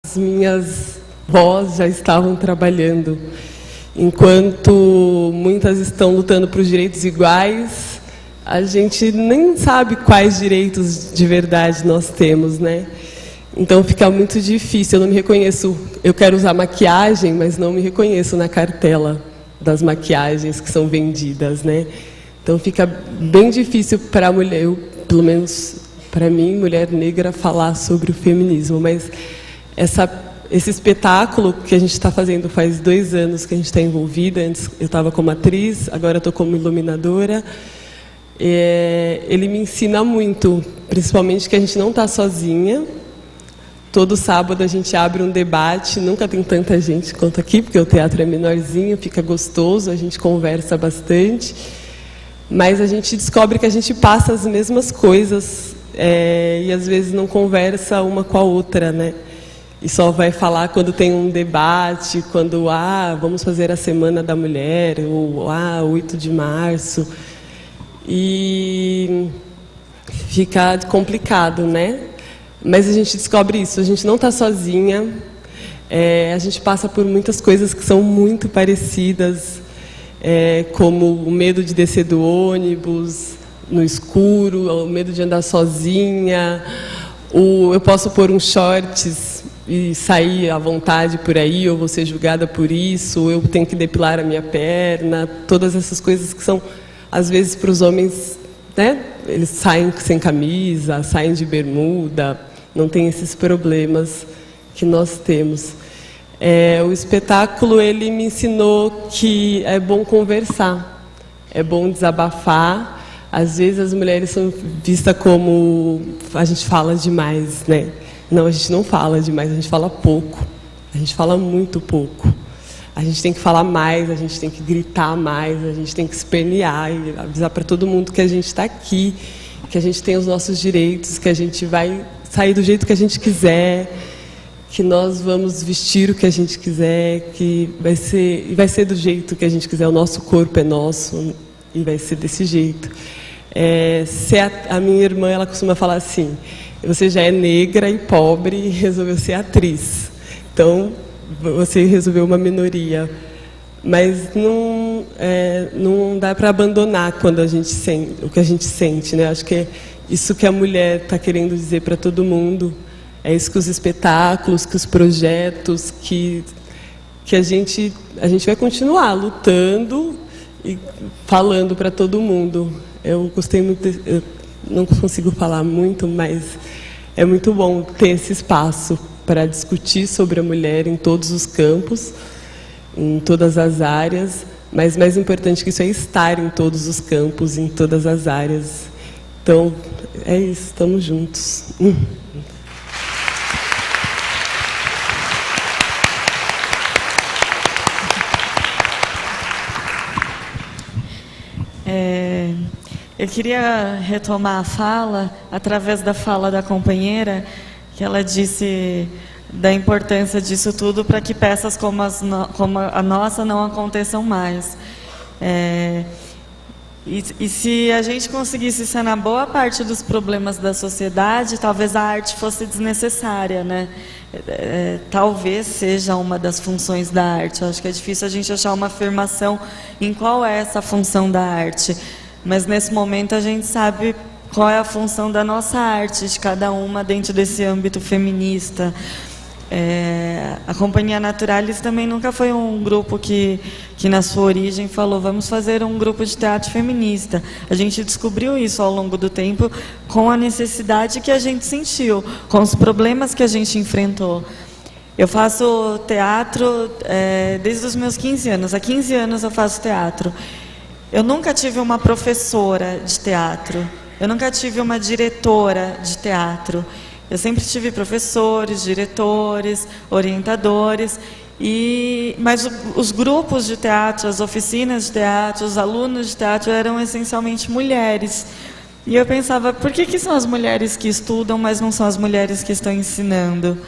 As minhas avós já estavam trabalhando. Enquanto muitas estão lutando por direitos iguais, a gente nem sabe quais direitos de verdade nós temos, né? Então fica muito difícil, eu não me reconheço, eu quero usar maquiagem, mas não me reconheço na cartela das maquiagens que são vendidas, né? Então fica bem difícil para a mulher, pelo menos para mim, mulher negra, falar sobre o feminismo, mas esse espetáculo que a gente está fazendo faz 2 anos que a gente está envolvida. Antes eu estava como atriz, agora eu estou como iluminadora. Ele me ensina muito, principalmente que a gente não está sozinha. Todo sábado a gente abre um debate, nunca tem tanta gente quanto aqui, porque o teatro é menorzinho, fica gostoso, a gente conversa bastante. Mas a gente descobre que a gente passa as mesmas coisas e às vezes não conversa uma com a outra, né? E só vai falar quando tem um debate, quando, vamos fazer a Semana da Mulher, ou 8 de março. E fica complicado, né? Mas a gente descobre isso, a gente não está sozinha, a gente passa por muitas coisas que são muito parecidas, como o medo de descer do ônibus no escuro, o medo de andar sozinha, eu posso pôr um shorts e sair à vontade por aí, ou vou ser julgada por isso, ou eu tenho que depilar a minha perna, todas essas coisas que são, às vezes, para os homens, né? Eles saem sem camisa, saem de bermuda, não tem esses problemas que nós temos. O espetáculo, ele me ensinou que é bom conversar, é bom desabafar. Às vezes as mulheres são vistas como a gente fala demais, né? Não, a gente não fala demais, a gente fala pouco. A gente fala muito pouco. A gente tem que falar mais, a gente tem que gritar mais, a gente tem que espernear e avisar para todo mundo que a gente está aqui, que a gente tem os nossos direitos, que a gente vai sair do jeito que a gente quiser, que nós vamos vestir o que a gente quiser, que vai ser do jeito que a gente quiser. O nosso corpo é nosso e vai ser desse jeito. A minha irmã, ela costuma falar assim: você já é negra e pobre e resolveu ser atriz. Então, você resolveu uma minoria. Mas não dá para abandonar quando a gente sente, o que a gente sente, né? Acho que é isso que a mulher está querendo dizer para todo mundo. É isso que os espetáculos, que os projetos, que a gente vai continuar lutando e falando para todo mundo. Eu gostei muito, eu não consigo falar muito, mas é muito bom ter esse espaço para discutir sobre a mulher em todos os campos, em todas as áreas, mas mais importante que isso é estar em todos os campos, em todas as áreas. Então, é isso, estamos juntos. Eu queria retomar a fala, através da fala da companheira, que ela disse da importância disso tudo para que peças como a nossa não aconteçam mais. E se a gente conseguisse sanar boa parte dos problemas da sociedade, talvez a arte fosse desnecessária, né? Talvez seja uma das funções da arte. Eu acho que é difícil a gente achar uma afirmação em qual é essa função da arte. Mas nesse momento a gente sabe qual é a função da nossa arte, de cada uma dentro desse âmbito feminista. A Companhia Naturalis também nunca foi um grupo que na sua origem falou: vamos fazer um grupo de teatro feminista. A gente descobriu isso ao longo do tempo com a necessidade que a gente sentiu, com os problemas que a gente enfrentou. Eu faço teatro desde os meus 15 anos. Há 15 anos eu faço teatro. Eu nunca tive uma professora de teatro. Eu nunca tive uma diretora de teatro. Eu sempre tive professores, diretores, orientadores, mas os grupos de teatro, as oficinas de teatro, os alunos de teatro eram essencialmente mulheres. E eu pensava, por que são as mulheres que estudam, mas não são as mulheres que estão ensinando?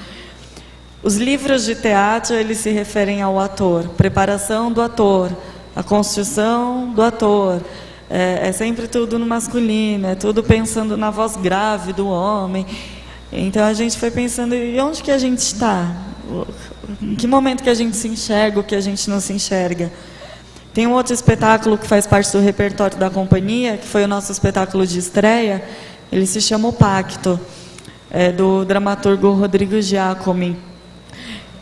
Os livros de teatro, eles se referem ao ator, preparação do ator, a construção do ator. É sempre tudo no masculino, é tudo pensando na voz grave do homem. Então a gente foi pensando, e onde que a gente está? Em que momento que a gente se enxerga, o que a gente não se enxerga? Tem um outro espetáculo que faz parte do repertório da companhia, que foi o nosso espetáculo de estreia. Ele se chama O Pacto, do dramaturgo Rodrigo Giacomi.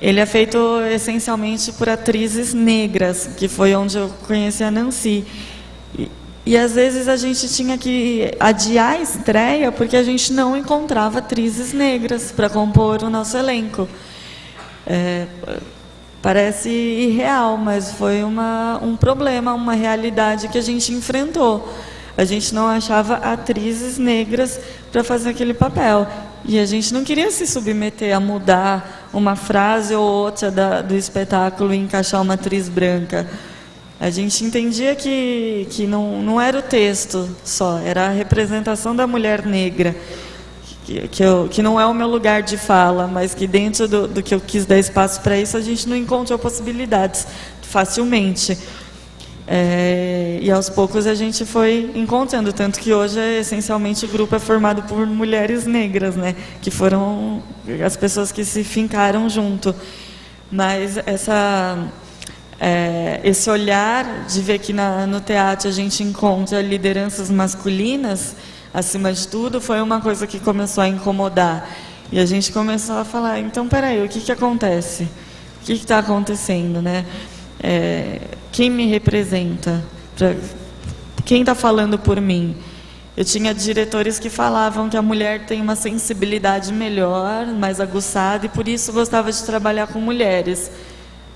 Ele é feito essencialmente por atrizes negras, que foi onde eu conheci a Nancy. E às vezes a gente tinha que adiar a estreia porque a gente não encontrava atrizes negras para compor o nosso elenco. Parece irreal, mas foi um problema, uma realidade que a gente enfrentou. A gente não achava atrizes negras para fazer aquele papel. E a gente não queria se submeter a mudar uma frase ou outra do espetáculo e encaixar uma atriz branca. A gente entendia que não era o texto só, era a representação da mulher negra, que não é o meu lugar de fala, mas que dentro do que eu quis dar espaço para isso, a gente não encontrou possibilidades facilmente. E aos poucos a gente foi encontrando, tanto que hoje essencialmente o grupo é formado por mulheres negras, né, que foram as pessoas que se fincaram junto. Mas esse olhar de ver que no teatro a gente encontra lideranças masculinas, acima de tudo, foi uma coisa que começou a incomodar. E a gente começou a falar, então, peraí, o que acontece? O que está acontecendo, né? Quem me representa? Quem está falando por mim? Eu tinha diretores que falavam que a mulher tem uma sensibilidade melhor, mais aguçada, e por isso gostava de trabalhar com mulheres.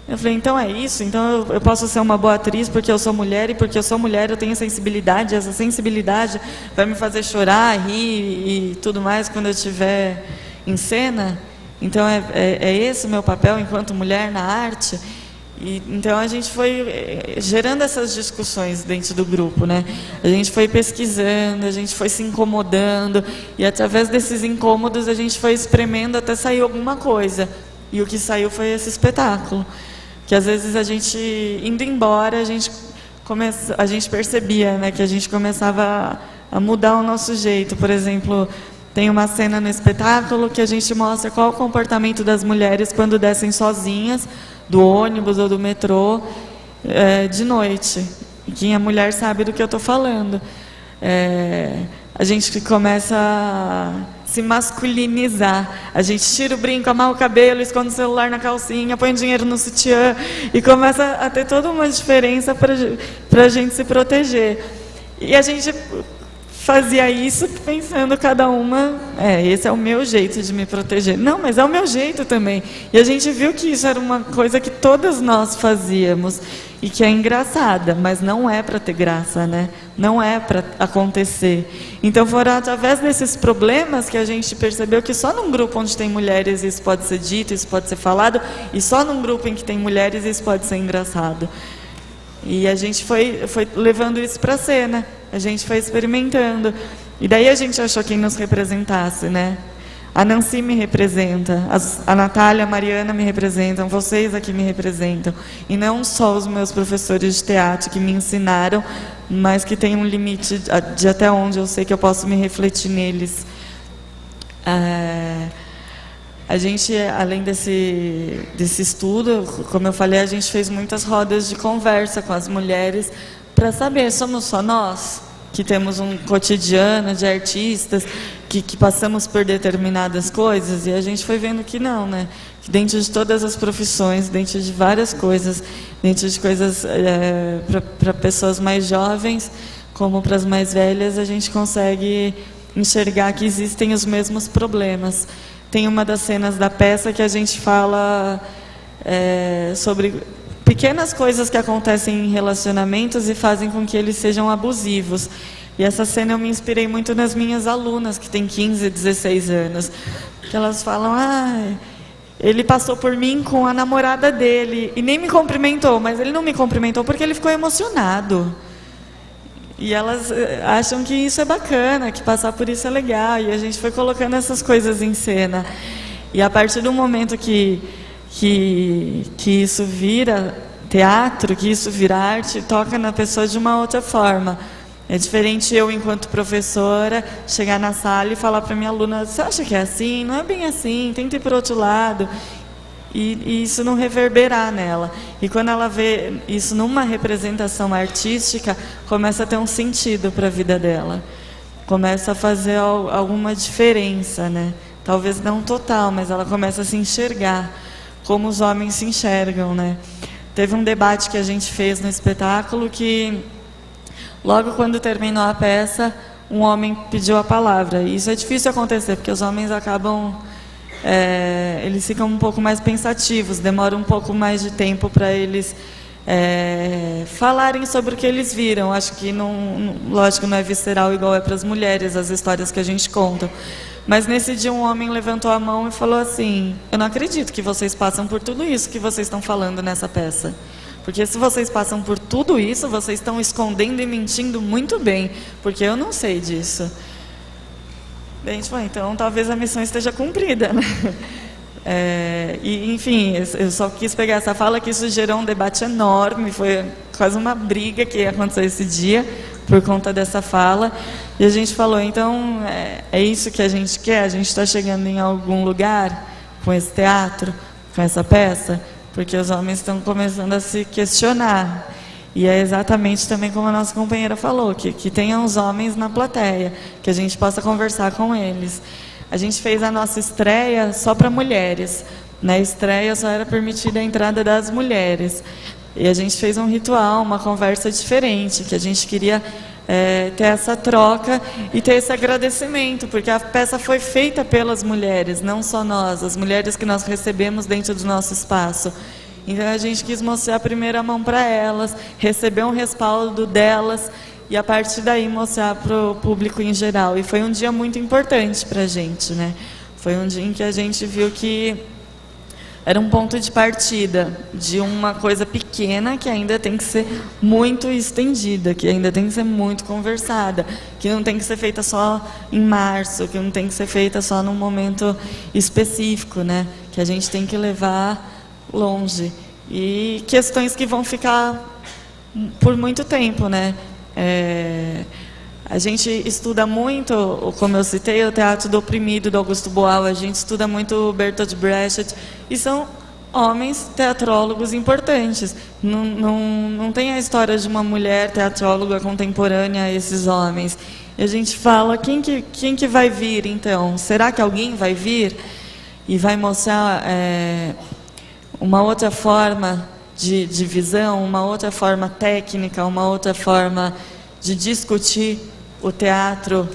Eu falei, então é isso? Então eu posso ser uma boa atriz porque eu sou mulher, e porque eu sou mulher eu tenho sensibilidade, essa sensibilidade vai me fazer chorar, rir e tudo mais quando eu estiver em cena? Então é esse o meu papel enquanto mulher na arte? Então a gente foi gerando essas discussões dentro do grupo, né? A gente foi pesquisando, a gente foi se incomodando, e através desses incômodos a gente foi espremendo até sair alguma coisa. E o que saiu foi esse espetáculo. Que às vezes a gente, indo embora, a gente percebia, né, que a gente começava a mudar o nosso jeito. Por exemplo, tem uma cena no espetáculo que a gente mostra qual o comportamento das mulheres quando descem sozinhas do ônibus ou do metrô de noite. E quem é mulher sabe do que eu estou falando. A gente começa a se masculinizar. A gente tira o brinco, amarra o cabelo, esconde o celular na calcinha, põe dinheiro no sutiã e começa a ter toda uma diferença para a gente se proteger. E a gente fazia isso pensando cada uma, esse é o meu jeito de me proteger. Não, mas é o meu jeito também. E a gente viu que isso era uma coisa que todas nós fazíamos e que é engraçada, mas não é para ter graça, né? Não é para acontecer. Então foram através desses problemas que a gente percebeu que só num grupo onde tem mulheres isso pode ser dito, isso pode ser falado, e só num grupo em que tem mulheres isso pode ser engraçado. E a gente foi levando isso para a cena, a gente foi experimentando. E daí a gente achou quem nos representasse, né? A Nancy me representa, a Natália, a Mariana me representam, vocês aqui me representam. E não só os meus professores de teatro que me ensinaram, mas que tem um limite de até onde eu sei que eu posso me refletir neles. A gente, além desse estudo, como eu falei, a gente fez muitas rodas de conversa com as mulheres para saber, somos só nós que temos um cotidiano de artistas, que passamos por determinadas coisas? E a gente foi vendo que não, né? Que dentro de todas as profissões, dentro de várias coisas, dentro de coisas para pessoas mais jovens, como para as mais velhas, a gente consegue enxergar que existem os mesmos problemas. Tem uma das cenas da peça que a gente fala sobre pequenas coisas que acontecem em relacionamentos e fazem com que eles sejam abusivos. E essa cena eu me inspirei muito nas minhas alunas, que têm 15, 16 anos. Que elas falam, ele passou por mim com a namorada dele e nem me cumprimentou, mas ele não me cumprimentou porque ele ficou emocionado. E elas acham que isso é bacana, que passar por isso é legal. E a gente foi colocando essas coisas em cena. E a partir do momento que isso vira teatro, que isso vira arte, toca na pessoa de uma outra forma. É diferente eu, enquanto professora, chegar na sala e falar para minha aluna, você acha que é assim? Não é bem assim, tenta ir para o outro lado. e isso não reverberar nela. E quando ela vê isso numa representação artística, começa a ter um sentido para a vida dela. Começa a fazer alguma diferença, né? Talvez não total, mas ela começa a se enxergar como os homens se enxergam, né? Teve um debate que a gente fez no espetáculo que, logo quando terminou a peça, um homem pediu a palavra. E isso é difícil acontecer, porque os homens acabam... eles ficam um pouco mais pensativos, demora um pouco mais de tempo para eles falarem sobre o que eles viram. Acho que, lógico, não é visceral igual é para as mulheres, as histórias que a gente conta. Mas nesse dia um homem levantou a mão e falou assim: eu não acredito que vocês passam por tudo isso que vocês estão falando nessa peça. Porque se vocês passam por tudo isso, vocês estão escondendo e mentindo muito bem, porque eu não sei disso. Bem, tipo, então talvez a missão esteja cumprida, né? E, enfim, eu só quis pegar essa fala, que isso gerou um debate enorme, foi quase uma briga que aconteceu esse dia, por conta dessa fala. E a gente falou, então, é isso que a gente quer? A gente está chegando em algum lugar com esse teatro, com essa peça? Porque os homens estão começando a se questionar. E é exatamente também como a nossa companheira falou, que tenham os homens na plateia, que a gente possa conversar com eles. A gente fez a nossa estreia só para mulheres. Na estreia só era permitida a entrada das mulheres. E a gente fez um ritual, uma conversa diferente, que a gente queria ter essa troca e ter esse agradecimento, porque a peça foi feita pelas mulheres, não só nós, as mulheres que nós recebemos dentro do nosso espaço. Então a gente quis mostrar a primeira mão para elas, receber um respaldo delas e a partir daí mostrar para o público em geral. E foi um dia muito importante para a gente, né? Foi um dia em que a gente viu que era um ponto de partida de uma coisa pequena que ainda tem que ser muito estendida, que ainda tem que ser muito conversada, que não tem que ser feita só em março, que não tem que ser feita só num momento específico, né? Que a gente tem que levar longe. E questões que vão ficar por muito tempo, né? A gente estuda muito, como eu citei, o Teatro do Oprimido, do Augusto Boal, a gente estuda muito o Bertolt Brecht, e são homens teatrólogos importantes. Não tem a história de uma mulher teatróloga contemporânea a esses homens. E a gente fala, quem que vai vir, então? Será que alguém vai vir e vai mostrar uma outra forma de visão, uma outra forma técnica, uma outra forma de discutir o teatro,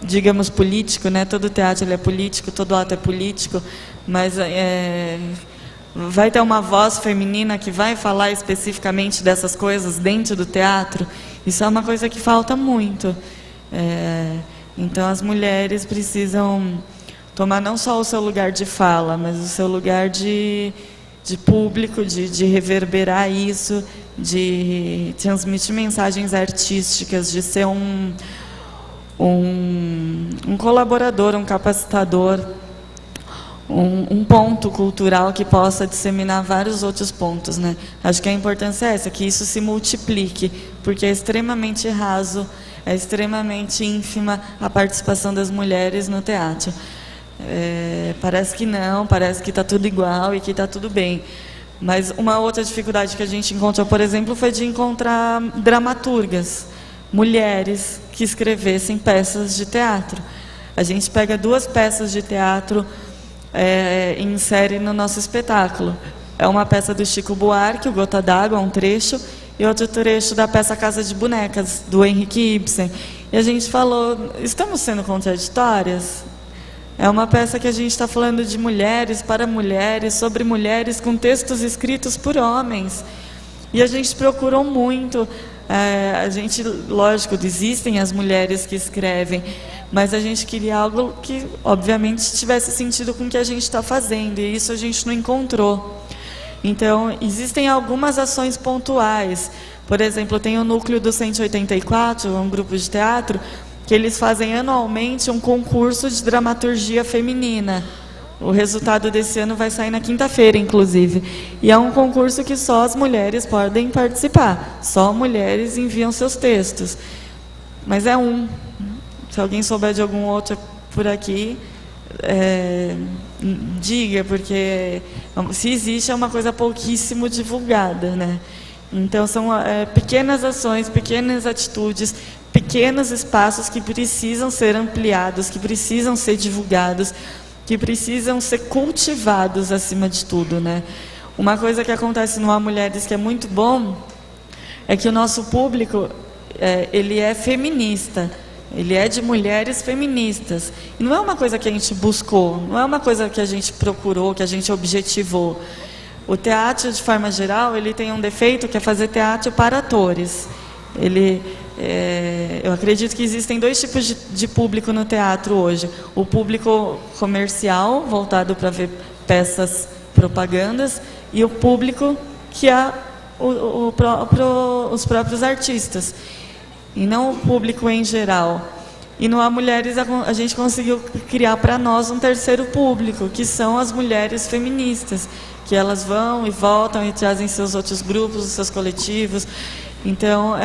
digamos, político, né? Todo teatro ele é político, todo ato é político, mas vai ter uma voz feminina que vai falar especificamente dessas coisas dentro do teatro. Isso é uma coisa que falta muito. Então as mulheres precisam tomar não só o seu lugar de fala, mas o seu lugar de público, de reverberar isso, de transmitir mensagens artísticas, de ser um colaborador, um capacitador, um ponto cultural que possa disseminar vários outros pontos, né? Acho que a importância é essa, que isso se multiplique, porque é extremamente raso, é extremamente ínfima a participação das mulheres no teatro. Parece que não, parece que está tudo igual e que está tudo bem. Mas uma outra dificuldade que a gente encontrou, por exemplo, foi de encontrar dramaturgas, mulheres que escrevessem peças de teatro. A gente pega 2 peças de teatro e insere no nosso espetáculo. É uma peça do Chico Buarque, o Gota d'Água, um trecho, e outro trecho da peça Casa de Bonecas, do Henrik Ibsen. E a gente falou, estamos sendo contraditórias? É uma peça que a gente está falando de mulheres para mulheres, sobre mulheres com textos escritos por homens. E a gente procurou muito. A gente, lógico, existem as mulheres que escrevem, mas a gente queria algo que, obviamente, tivesse sentido com o que a gente está fazendo, e isso a gente não encontrou. Então, existem algumas ações pontuais. Por exemplo, tem o Núcleo do 184, um grupo de teatro, que eles fazem anualmente um concurso de dramaturgia feminina. O resultado desse ano vai sair na quinta-feira, inclusive. E é um concurso que só as mulheres podem participar. Só mulheres enviam seus textos. Mas Se alguém souber de algum outro por aqui, diga, porque se existe é uma coisa pouquíssimo divulgada, né? Então são pequenas ações, pequenas atitudes, pequenos espaços que precisam ser ampliados, que precisam ser divulgados, que precisam ser cultivados acima de tudo, né? Uma coisa que acontece no Há Mulheres que é muito bom é que o nosso público ele é feminista. Ele é de mulheres feministas. E não é uma coisa que a gente buscou, não é uma coisa que a gente procurou, que a gente objetivou. O teatro, de forma geral, ele tem um defeito que é fazer teatro para atores. Eu acredito que existem dois tipos de público no teatro hoje. O público comercial, voltado para ver peças propagandas, e o público que é os próprios artistas. E não o público em geral. E no Há Mulheres a gente conseguiu criar para nós um terceiro público, que são as mulheres feministas, que elas vão e voltam e trazem seus outros grupos, os seus coletivos. Então,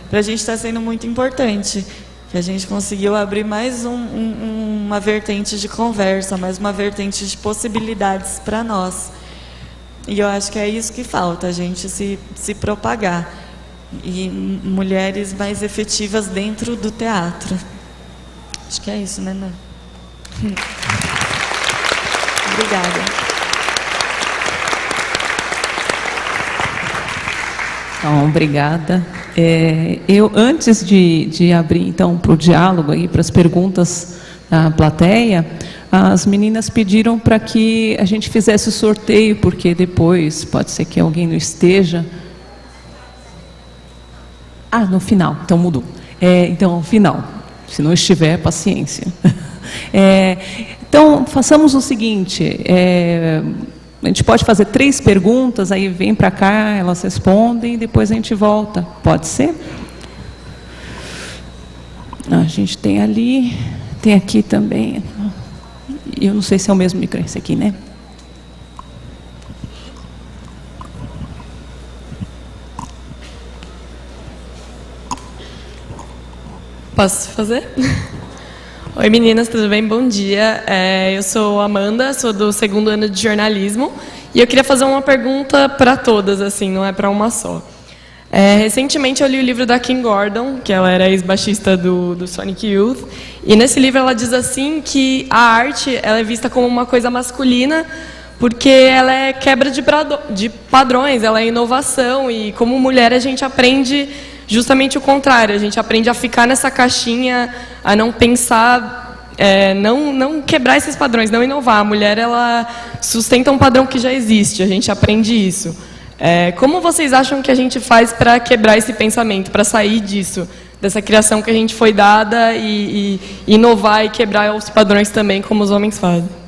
para a gente está sendo muito importante, que a gente conseguiu abrir mais uma vertente de conversa, mais uma vertente de possibilidades para nós. E eu acho que é isso que falta, a gente se propagar. E mulheres mais efetivas dentro do teatro. Acho que é isso, né, Ana? Obrigada. Então, obrigada. Eu, antes de abrir, então, para o diálogo, para as perguntas da plateia, as meninas pediram para que a gente fizesse o sorteio, porque depois pode ser que alguém não esteja. No final, então mudou. Então, ao final, se não estiver, paciência. Então, façamos o seguinte, a gente pode fazer 3 perguntas, aí vem para cá, elas respondem, e depois a gente volta. Pode ser? A gente tem ali, tem aqui também. Eu não sei se é o mesmo microfone, esse aqui, né? Posso fazer? Oi, meninas, tudo bem? Bom dia. Eu sou Amanda, sou do 2º ano de jornalismo e eu queria fazer uma pergunta para todas, assim, não é para uma só. Recentemente eu li o livro da Kim Gordon, que ela era ex-baixista do Sonic Youth, e nesse livro ela diz assim que a arte ela é vista como uma coisa masculina porque ela é quebra de padrões, ela é inovação, e como mulher a gente aprende justamente o contrário, a gente aprende a ficar nessa caixinha, a não pensar, não quebrar esses padrões, não inovar. A mulher ela sustenta um padrão que já existe, a gente aprende isso. Como vocês acham que a gente faz para quebrar esse pensamento, para sair disso, dessa criação que a gente foi dada e inovar e quebrar os padrões também, como os homens fazem?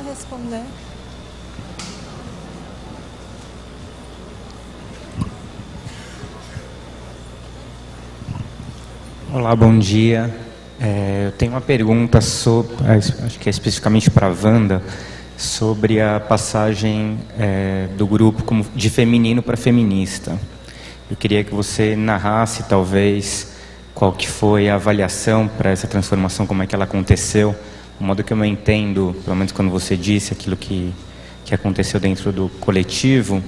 Responder. Olá, bom dia. Eu tenho uma pergunta sobre, acho que é especificamente para a Wanda, sobre a passagem do grupo de feminino para feminista. Eu queria que você narrasse, talvez, qual que foi a avaliação para essa transformação, como é que ela aconteceu. O modo que eu entendo, pelo menos quando você disse aquilo que aconteceu dentro do coletivo,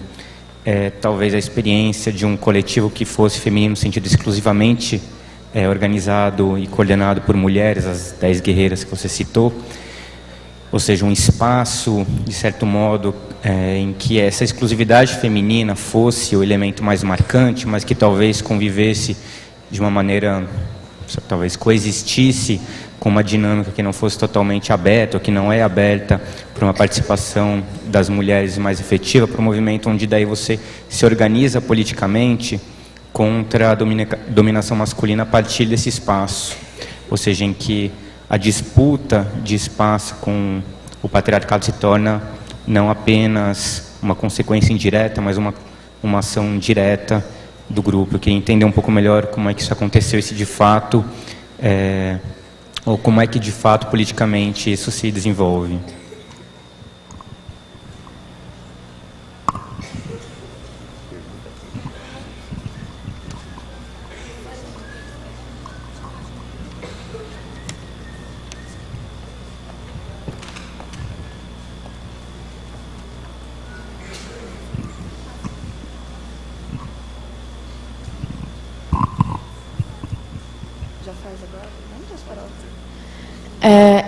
talvez a experiência de um coletivo que fosse feminino no sentido exclusivamente organizado e coordenado por mulheres, as 10 guerreiras que você citou, ou seja, um espaço, de certo modo, em que essa exclusividade feminina fosse o elemento mais marcante, mas que talvez convivesse de uma maneira, talvez coexistisse com uma dinâmica que não fosse totalmente aberta, ou que não é aberta para uma participação das mulheres mais efetiva, para um movimento onde daí você se organiza politicamente contra a dominação masculina a partir desse espaço, ou seja, em que a disputa de espaço com o patriarcado se torna não apenas uma consequência indireta, mas uma ação direta do grupo. Eu queria entender um pouco melhor como é que isso aconteceu e se de fato Ou como é que, de fato, politicamente isso se desenvolve?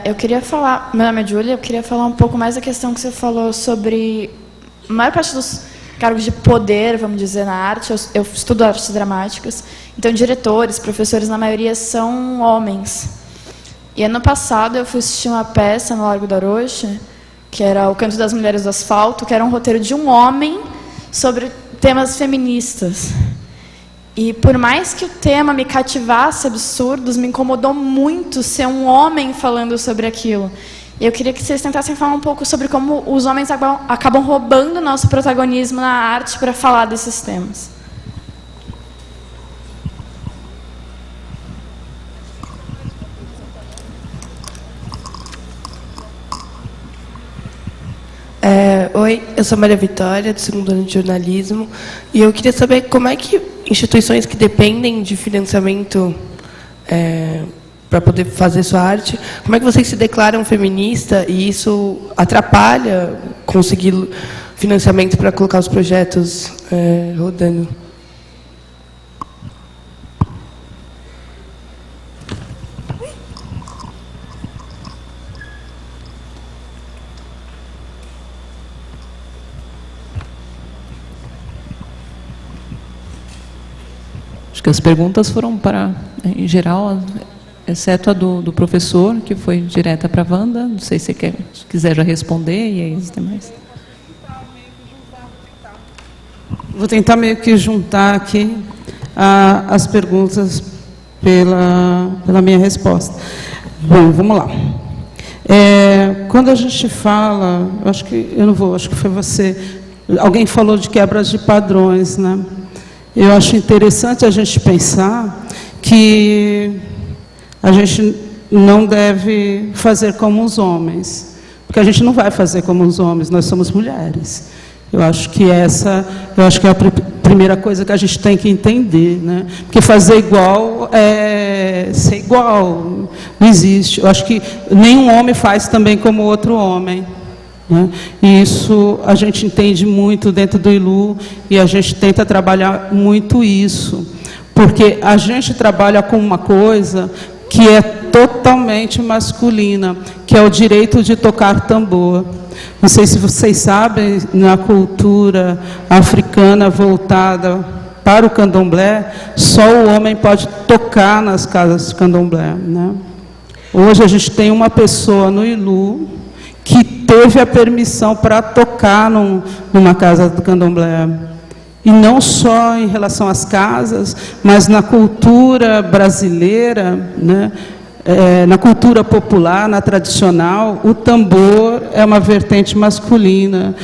Eu queria falar, meu nome é Júlia, eu queria falar um pouco mais da questão que você falou sobre a maior parte dos cargos de poder, vamos dizer, na arte. Eu estudo artes dramáticas, então diretores, professores, na maioria são homens. E ano passado eu fui assistir uma peça no Largo da Rocha, que era O Canto das Mulheres do Asfalto, que era um roteiro de um homem sobre temas feministas. E por mais que o tema me cativasse absurdos, me incomodou muito ser um homem falando sobre aquilo. E eu queria que vocês tentassem falar um pouco sobre como os homens acabam roubando nosso protagonismo na arte para falar desses temas. Oi, eu sou Maria Vitória, do 2º ano de jornalismo, e eu queria saber como é que instituições que dependem de financiamento para poder fazer sua arte, como é que vocês se declaram feminista e isso atrapalha conseguir financiamento para colocar os projetos rodando? Acho que as perguntas foram para, em geral, exceto a do professor, que foi direta para a Wanda. Não sei se você quiser já responder, e aí os demais. Vou tentar meio que juntar aqui as perguntas pela minha resposta. Bom, vamos lá. Quando a gente fala, acho que foi você, alguém falou de quebras de padrões, né? Eu acho interessante a gente pensar que a gente não deve fazer como os homens, porque a gente não vai fazer como os homens, nós somos mulheres. Eu acho que é a primeira coisa que a gente tem que entender, né? Porque fazer igual é ser igual, não existe. Eu acho que nenhum homem faz também como outro homem, né? E isso a gente entende muito dentro do ILU e a gente tenta trabalhar muito isso, porque a gente trabalha com uma coisa que é totalmente masculina, que é o direito de tocar tambor. Não sei se vocês sabem, na cultura africana voltada para o candomblé, só o homem pode tocar nas casas de candomblé, né? Hoje a gente tem uma pessoa no ILU que teve a permissão para tocar numa casa do candomblé. E não só em relação às casas, mas na cultura brasileira, né? Na cultura popular, na tradicional, o tambor é uma vertente masculina.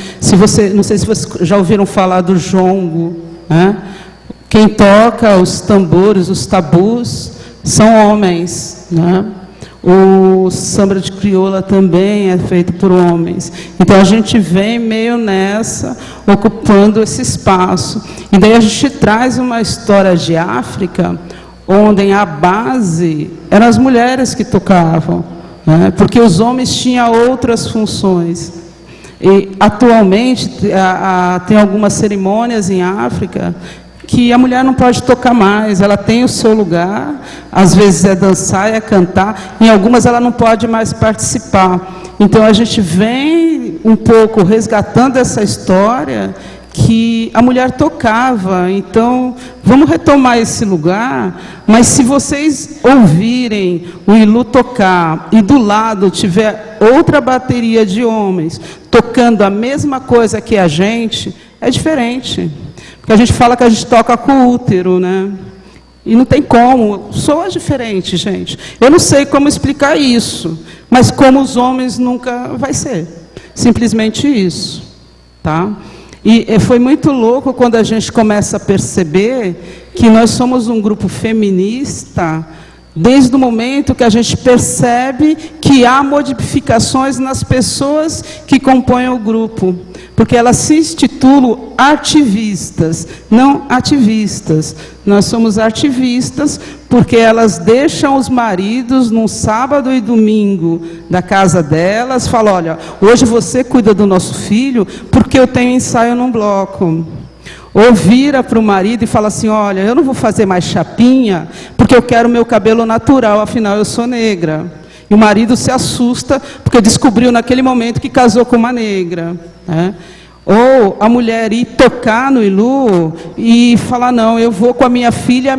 Não sei se vocês já ouviram falar do jongo, né? Quem toca os tambores, os tabus, são homens, né? O samba de crioula também é feito por homens. Então, a gente vem meio nessa, ocupando esse espaço. E daí a gente traz uma história de África, onde a base eram as mulheres que tocavam, né? Porque os homens tinham outras funções. E, atualmente, tem algumas cerimônias em África que a mulher não pode tocar mais, ela tem o seu lugar, às vezes é dançar, é cantar, em algumas ela não pode mais participar. Então, a gente vem um pouco resgatando essa história que a mulher tocava. Então, vamos retomar esse lugar, mas se vocês ouvirem o ILU tocar e do lado tiver outra bateria de homens tocando a mesma coisa que a gente, é diferente. Porque a gente fala que a gente toca com o útero, né? E não tem como, soa diferente, gente. Eu não sei como explicar isso, mas como os homens nunca vai ser. Simplesmente isso, tá? E foi muito louco quando a gente começa a perceber que nós somos um grupo feminista Desde o momento que a gente percebe que há modificações nas pessoas que compõem o grupo, porque elas se intitulam ativistas, não ativistas. Nós somos ativistas porque elas deixam os maridos num sábado e domingo da casa delas, falam, olha, hoje você cuida do nosso filho porque eu tenho ensaio num bloco. Ou vira para o marido e fala assim, olha, eu não vou fazer mais chapinha porque eu quero meu cabelo natural, afinal eu sou negra. E o marido se assusta porque descobriu naquele momento que casou com uma negra, né? Ou a mulher ir tocar no Ilu e falar, não, eu vou com a minha filha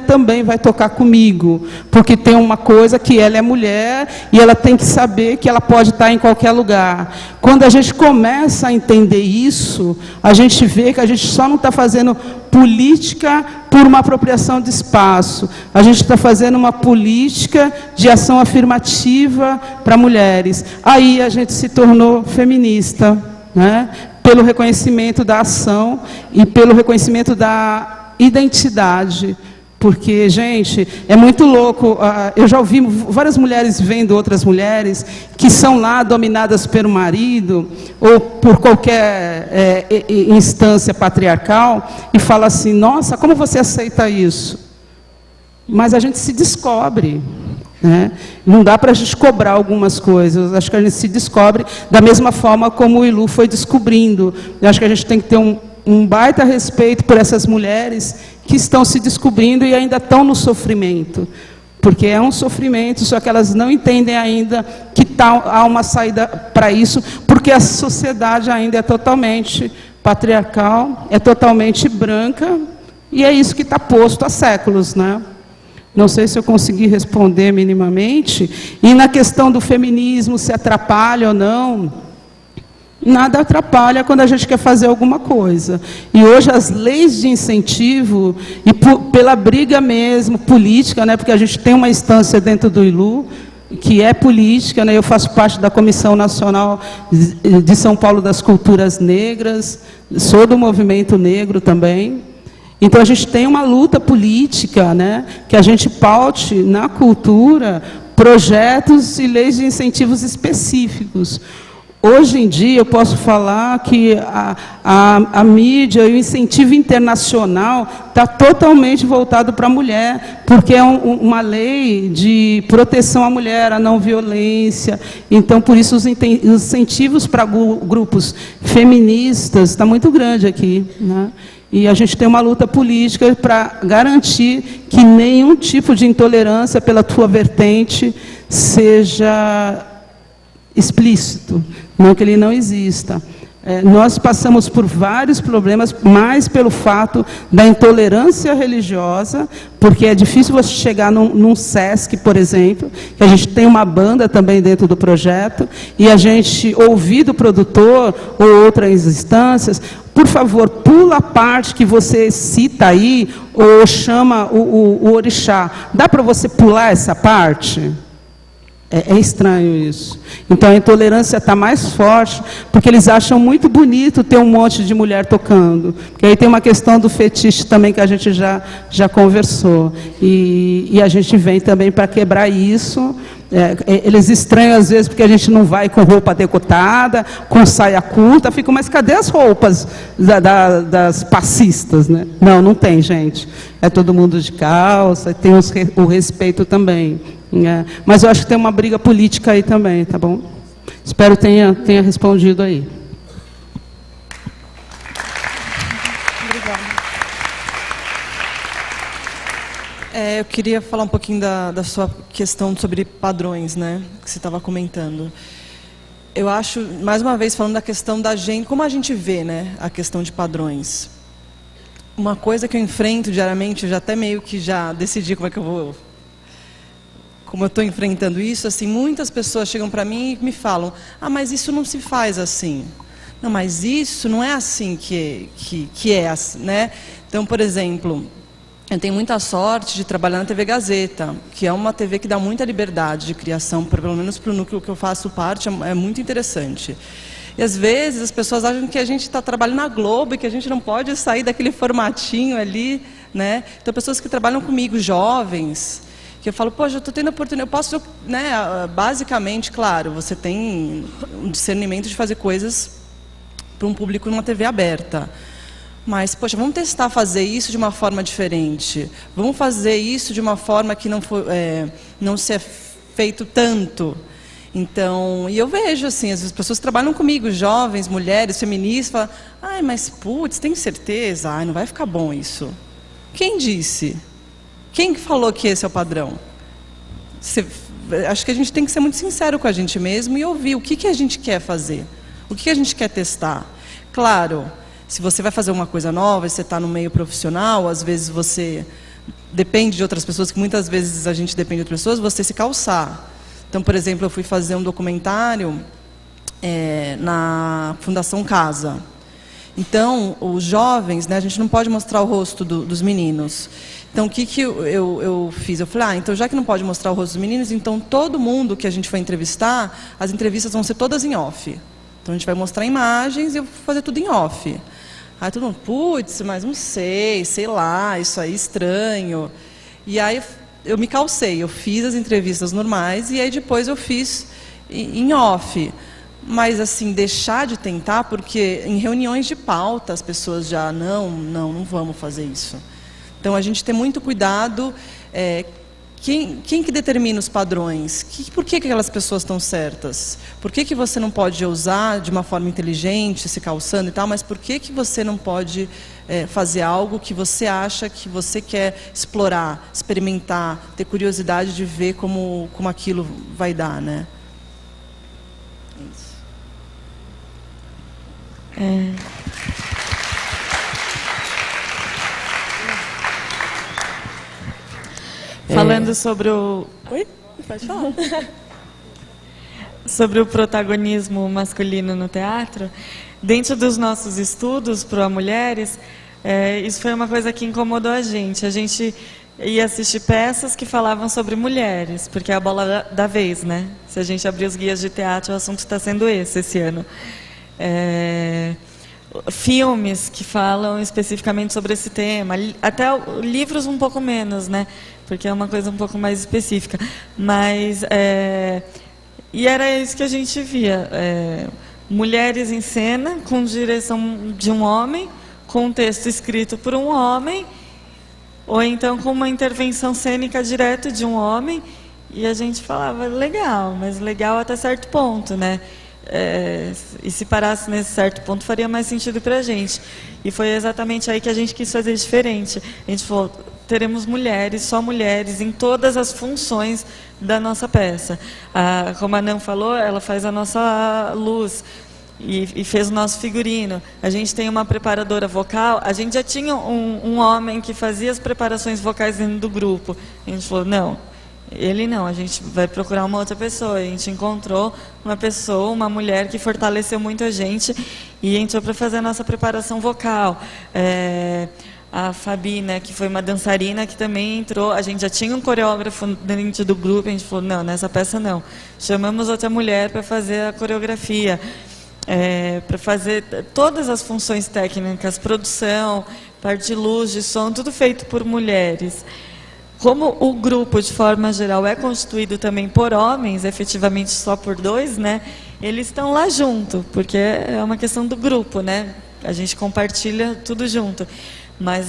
também vai tocar comigo, porque tem uma coisa que ela é mulher e ela tem que saber que ela pode estar em qualquer lugar. Quando a gente começa a entender isso, a gente vê que a gente só não está fazendo política por uma apropriação de espaço, a gente está fazendo uma política de ação afirmativa para mulheres. Aí a gente se tornou feminista, né? Pelo reconhecimento da ação e pelo reconhecimento da identidade. Porque, gente, é muito louco. Eu já ouvi várias mulheres vendo outras mulheres que são lá dominadas pelo marido ou por qualquer instância patriarcal e fala assim, nossa, como você aceita isso? Mas a gente se descobre. Né? Não dá para a gente cobrar algumas coisas, acho que a gente se descobre da mesma forma como o Ilu foi descobrindo. Eu acho que a gente tem que ter um baita respeito por essas mulheres que estão se descobrindo e ainda estão no sofrimento, porque é um sofrimento, só que elas não entendem ainda que há uma saída para isso, porque a sociedade ainda é totalmente patriarcal, é totalmente branca, e é isso que está posto há séculos, né? Não sei se eu consegui responder minimamente. E na questão do feminismo, se atrapalha ou não, nada atrapalha quando a gente quer fazer alguma coisa. E hoje as leis de incentivo, e pela briga mesmo, política, né, porque a gente tem uma instância dentro do Ilu, que é política, né, eu faço parte da Comissão Nacional de São Paulo das Culturas Negras, sou do movimento negro também. Então, a gente tem uma luta política, né, que a gente paute na cultura projetos e leis de incentivos específicos. Hoje em dia, eu posso falar que a mídia e o incentivo internacional está totalmente voltado para a mulher, porque é uma lei de proteção à mulher, à não violência. Então, por isso, os incentivos para grupos feministas está muito grande aqui, né? E a gente tem uma luta política para garantir que nenhum tipo de intolerância pela tua vertente seja explícito, não que ele não exista. Nós passamos por vários problemas, mais pelo fato da intolerância religiosa, porque é difícil você chegar num SESC, por exemplo, que a gente tem uma banda também dentro do projeto, e a gente ouvir do produtor ou outras instâncias, por favor, pula a parte que você cita aí, ou chama o orixá. Dá para você pular essa parte? É estranho isso. Então, a intolerância está mais forte, porque eles acham muito bonito ter um monte de mulher tocando. Porque aí tem uma questão do fetiche também, que a gente já conversou. E a gente vem também para quebrar isso. Eles estranham, às vezes, porque a gente não vai com roupa decotada, com saia curta. Ficam, mas cadê as roupas das passistas? Né? Não tem, gente. É todo mundo de calça, tem o respeito também. Mas eu acho que tem uma briga política aí também, tá bom? Espero tenha respondido aí. Obrigada. Eu queria falar um pouquinho da sua questão sobre padrões, né? Que você estava comentando. Eu acho, mais uma vez, falando da questão da gente, como a gente vê, né? A questão de padrões. Uma coisa que eu enfrento diariamente, eu já até meio que já decidi como é que eu vou... Como eu estou enfrentando isso, assim, muitas pessoas chegam para mim e me falam, mas isso não se faz assim. Não, mas isso não é assim que é, né? Então, por exemplo, eu tenho muita sorte de trabalhar na TV Gazeta, que é uma TV que dá muita liberdade de criação, pelo menos para o núcleo que eu faço parte, é muito interessante. E às vezes as pessoas acham que a gente está trabalhando na Globo e que a gente não pode sair daquele formatinho ali, né? Então, pessoas que trabalham comigo, jovens, Porque eu falo, poxa, eu estou tendo a oportunidade, eu posso, né, basicamente, claro, você tem um discernimento de fazer coisas para um público numa TV aberta. Mas, poxa, vamos testar fazer isso de uma forma diferente. Vamos fazer isso de uma forma que não se é feito tanto. Então, e eu vejo, assim, as pessoas que trabalham comigo, jovens, mulheres, feministas, falam, ai, mas, putz, tem certeza? Ai, não vai ficar bom isso. Quem disse? Quem falou que esse é o padrão? Acho que a gente tem que ser muito sincero com a gente mesmo e ouvir o que a gente quer fazer, o que a gente quer testar. Claro, se você vai fazer uma coisa nova, você está no meio profissional, às vezes você depende de outras pessoas, que muitas vezes a gente depende de outras pessoas, você se calçar. Então, por exemplo, eu fui fazer um documentário na Fundação Casa. Então, os jovens, né, a gente não pode mostrar o rosto dos meninos. Então, o que eu fiz? Eu falei, então já que não pode mostrar o rosto dos meninos, então todo mundo que a gente vai entrevistar, as entrevistas vão ser todas em off. Então, a gente vai mostrar imagens e eu vou fazer tudo em off. Aí todo mundo, putz, mas não sei lá, isso aí é estranho. E aí eu me calcei, eu fiz as entrevistas normais e aí depois eu fiz em off. Mas, assim, deixar de tentar, porque em reuniões de pauta as pessoas já, não vamos fazer isso. Então, a gente tem muito cuidado. Quem que determina os padrões? Por que aquelas pessoas estão certas? Por que você não pode usar de uma forma inteligente, se calçando e tal, mas por que você não pode fazer algo que você acha que você quer explorar, experimentar, ter curiosidade de ver como aquilo vai dar, né? Falando sobre o... Oi? Pode falar. Sobre o protagonismo masculino no teatro, dentro dos nossos estudos para mulheres, isso foi uma coisa que incomodou a gente. A gente ia assistir peças que falavam sobre mulheres, porque é a bola da vez, né? Se a gente abrir os guias de teatro, o assunto está sendo esse ano. Filmes que falam especificamente sobre esse tema, até livros um pouco menos, né? Porque é uma coisa um pouco mais específica. Mas e era isso que a gente via: mulheres em cena com direção de um homem, com um texto escrito por um homem, ou então com uma intervenção cênica direta de um homem. E a gente falava, legal, mas legal até certo ponto, né? E se parasse nesse certo ponto, faria mais sentido para a gente. E foi exatamente aí que a gente quis fazer diferente. A gente falou, teremos mulheres, só mulheres, em todas as funções da nossa peça. Como a Nan falou, ela faz a nossa luz e fez o nosso figurino. A gente tem uma preparadora vocal. A gente já tinha um homem que fazia as preparações vocais dentro do grupo. A gente falou, não. Ele não, a gente vai procurar uma outra pessoa. A gente encontrou uma pessoa, uma mulher que fortaleceu muito a gente e entrou para fazer a nossa preparação vocal. A Fabi, né, que foi uma dançarina, que também entrou. A gente já tinha um coreógrafo dentro do grupo, a gente falou, não, nessa peça não. Chamamos outra mulher para fazer a coreografia, para fazer todas as funções técnicas, produção, parte de luz, de som, tudo feito por mulheres. Como o grupo, de forma geral, é constituído também por homens, efetivamente só por 2, né? Eles estão lá junto, porque é uma questão do grupo, né? A gente compartilha tudo junto. Mas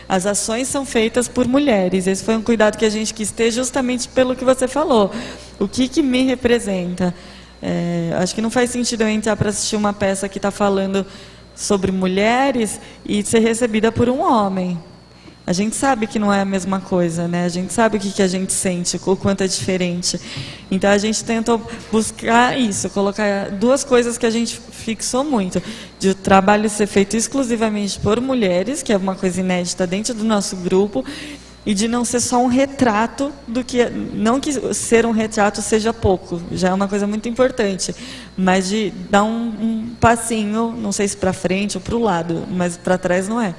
as ações são feitas por mulheres. Esse foi um cuidado que a gente quis ter, justamente pelo que você falou. O que me representa? Acho que não faz sentido eu entrar para assistir uma peça que está falando sobre mulheres e ser recebida por um homem. A gente sabe que não é a mesma coisa, né? A gente sabe o que a gente sente, o quanto é diferente. Então, a gente tentou buscar isso, colocar 2 coisas que a gente fixou muito. De o trabalho ser feito exclusivamente por mulheres, que é uma coisa inédita dentro do nosso grupo, e de não ser só um retrato do que... Não que ser um retrato seja pouco, já é uma coisa muito importante, mas de dar um passinho, não sei se para frente ou para o lado, mas para trás não é.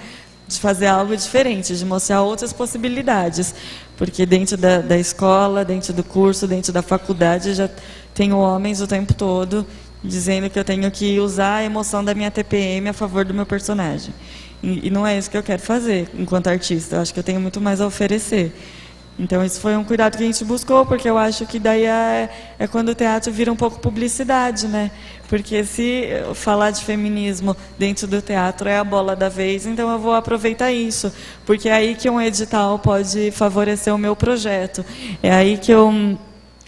De fazer algo diferente, de mostrar outras possibilidades. Porque dentro da escola, dentro do curso, dentro da faculdade, já tenho homens o tempo todo dizendo que eu tenho que usar a emoção da minha TPM a favor do meu personagem. E não é isso que eu quero fazer enquanto artista. Eu acho que eu tenho muito mais a oferecer. Então, esse foi um cuidado que a gente buscou, porque eu acho que daí é quando o teatro vira um pouco publicidade, né? Porque se eu falar de feminismo dentro do teatro é a bola da vez, então eu vou aproveitar isso, porque é aí que um edital pode favorecer o meu projeto. É aí que um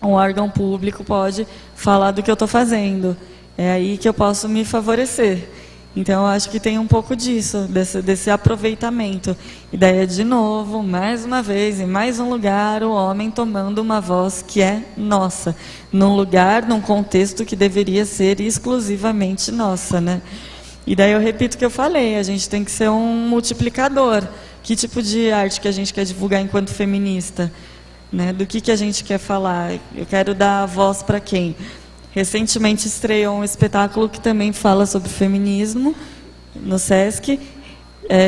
órgão público pode falar do que eu estou fazendo. É aí que eu posso me favorecer. Então, eu acho que tem um pouco disso, desse aproveitamento. E daí, de novo, mais uma vez, em mais um lugar, o homem tomando uma voz que é nossa. Num lugar, num contexto que deveria ser exclusivamente nossa, né? E daí eu repito o que eu falei, a gente tem que ser um multiplicador. Que tipo de arte que a gente quer divulgar enquanto feminista? Né? Do que a gente quer falar? Eu quero dar voz para quem? Recentemente estreou um espetáculo que também fala sobre feminismo no Sesc,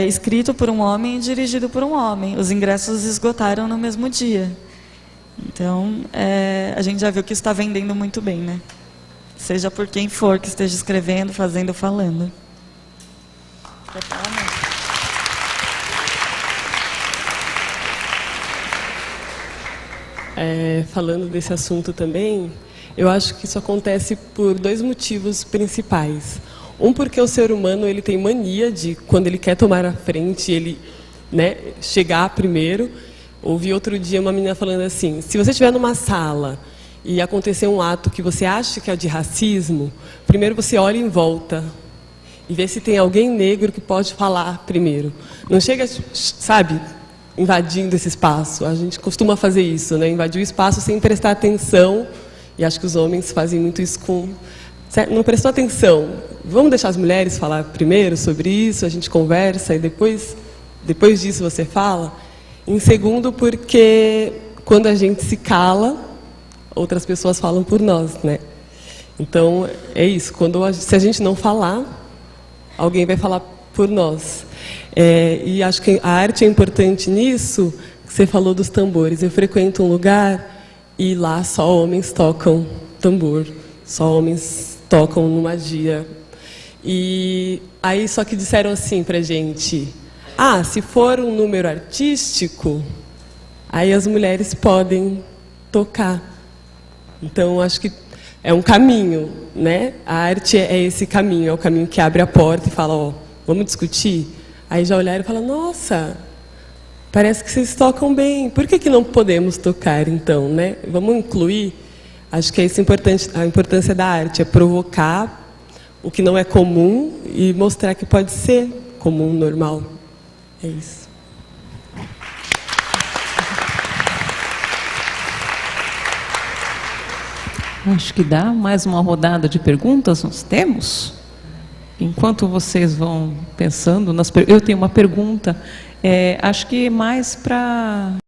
escrito por um homem e dirigido por um homem. Os ingressos esgotaram no mesmo dia. Então, a gente já viu que isso está vendendo muito bem, né? Seja por quem for que esteja escrevendo, fazendo ou falando. Quer falar, não? Falando desse assunto também, eu acho que isso acontece por dois motivos principais. Um, porque o ser humano ele tem mania de, quando ele quer tomar a frente, ele, né, chegar primeiro. Ouvi outro dia uma menina falando assim, se você estiver numa sala e acontecer um ato que você acha que é de racismo, primeiro você olha em volta e vê se tem alguém negro que pode falar primeiro. Não chega, sabe, invadindo esse espaço. A gente costuma fazer isso, né? Invadir o espaço sem prestar atenção. E acho que os homens fazem muito isso com... Não prestou atenção. Vamos deixar as mulheres falar primeiro sobre isso, a gente conversa e depois disso você fala. Em segundo, porque quando a gente se cala, outras pessoas falam por nós, né? Então, é isso. Se a gente não falar, alguém vai falar por nós. E acho que a arte é importante nisso. Você falou dos tambores. Eu frequento um lugar... E lá só homens tocam tambor, só homens tocam no magia. E aí só que disseram assim pra gente, se for um número artístico, aí as mulheres podem tocar. Então acho que é um caminho, né? A arte é esse caminho, é o caminho que abre a porta e fala, vamos discutir? Aí já olharam e falam, nossa... Parece que vocês tocam bem. Por que não podemos tocar, então, né? Vamos incluir. Acho que é isso importante. A importância da arte é provocar o que não é comum e mostrar que pode ser comum, normal. É isso. Acho que dá mais uma rodada de perguntas. Nós temos? Enquanto vocês vão pensando, eu tenho uma pergunta. Acho que mais para